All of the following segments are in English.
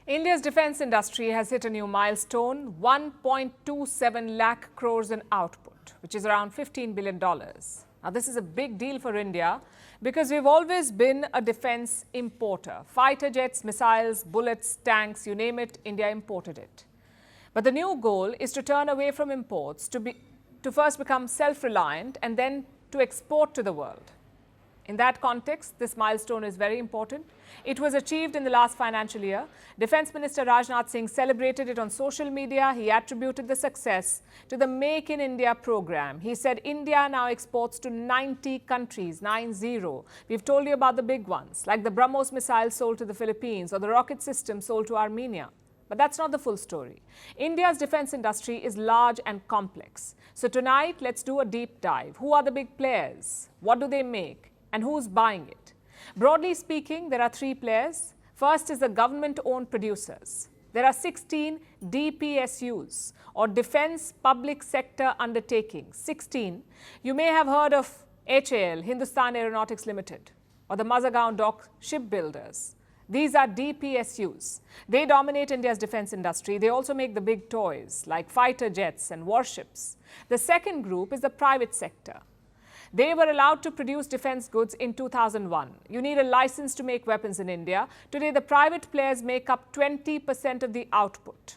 India's defence industry has hit a new milestone, 1.27 lakh crores in output, which is around $15 billion. Now, this is a big deal for India because we've always been a defence importer. Fighter jets, missiles, bullets, tanks, you name it, India imported it. But the new goal is to turn away from imports to first become self-reliant and then to export to the world. In that context, this milestone is very important. It was achieved in the last financial year. Defence Minister Rajnath Singh celebrated it on social media. He attributed the success to the Make in India program. He said India now exports to 90 countries, 90. We've told you about the big ones, like the BrahMos missile sold to the Philippines or the rocket system sold to Armenia. But that's not the full story. India's defence industry is large and complex. So tonight, let's do a deep dive. Who are the big players? What do they make? And who's buying it? Broadly speaking, there are three players. First is the government-owned producers. There are 16 DPSUs, or Defence Public Sector Undertakings. 16. You may have heard of HAL, Hindustan Aeronautics Limited, or the Mazagaon Dock Shipbuilders. These are DPSUs. They dominate India's defence industry. They also make the big toys, like fighter jets and warships. The second group is the private sector. They were allowed to produce defence goods in 2001. You need a license to make weapons in India. Today, the private players make up 20% of the output.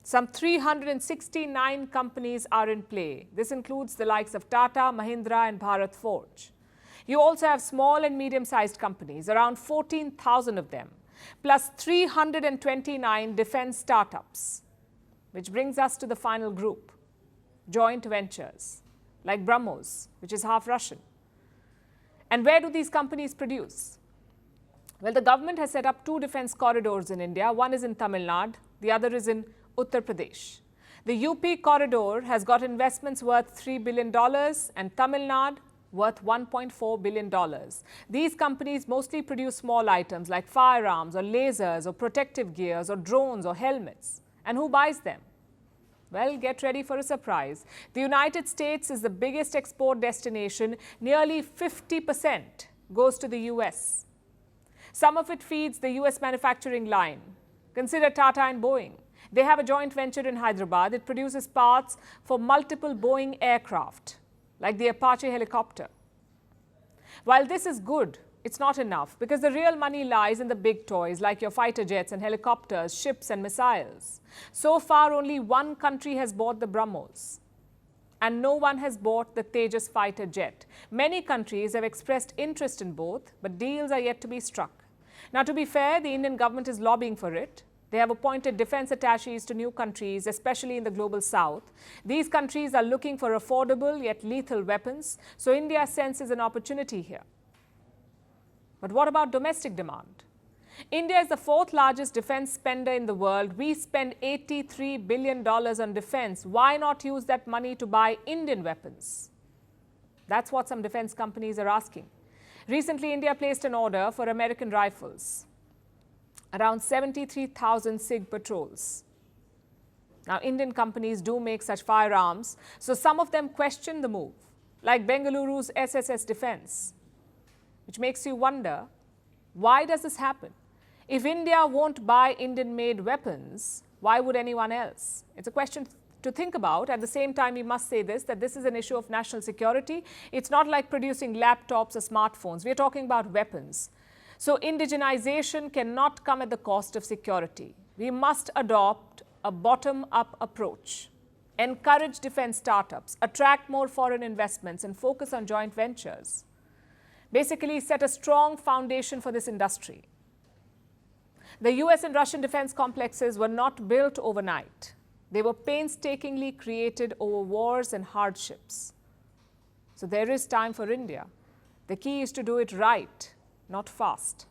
Some 369 companies are in play. This includes the likes of Tata, Mahindra and Bharat Forge. You also have small and medium-sized companies, around 14,000 of them, plus 329 defence startups, which brings us to the final group, joint ventures, like BrahMos, which is half Russian. And where do these companies produce? Well, the government has set up two defence corridors in India. One is in Tamil Nadu, the other is in Uttar Pradesh. The UP corridor has got investments worth $3 billion and Tamil Nadu worth $1.4 billion. These companies mostly produce small items like firearms or lasers or protective gears or drones or helmets. And who buys them? Well, get ready for a surprise. The United States is the biggest export destination. Nearly 50% goes to the US. Some of it feeds the US manufacturing line. Consider Tata and Boeing. They have a joint venture in Hyderabad. It produces parts for multiple Boeing aircraft, like the Apache helicopter. While this is good, it's not enough because the real money lies in the big toys like your fighter jets and helicopters, ships and missiles. So far, only one country has bought the BrahMos and no one has bought the Tejas fighter jet. Many countries have expressed interest in both, but deals are yet to be struck. Now, to be fair, the Indian government is lobbying for it. They have appointed defence attaches to new countries, especially in the global south. These countries are looking for affordable yet lethal weapons, so India senses an opportunity here. But what about domestic demand? India is the fourth largest defence spender in the world. We spend $83 billion on defence. Why not use that money to buy Indian weapons? That's what some defence companies are asking. Recently, India placed an order for American rifles, around 73,000 SIG patrols. Now, Indian companies do make such firearms, so some of them question the move, like Bengaluru's SSS Defence, which makes you wonder, why does this happen? If India won't buy Indian-made weapons, why would anyone else? It's a question to think about. At the same time, we must say this, that this is an issue of national security. It's not like producing laptops or smartphones. We're talking about weapons. So indigenization cannot come at the cost of security. We must adopt a bottom-up approach, encourage defense startups, attract more foreign investments, and focus on joint ventures. Basically, set a strong foundation for this industry. The US and Russian defense complexes were not built overnight. They were painstakingly created over wars and hardships. So there is time for India. The key is to do it right, not fast.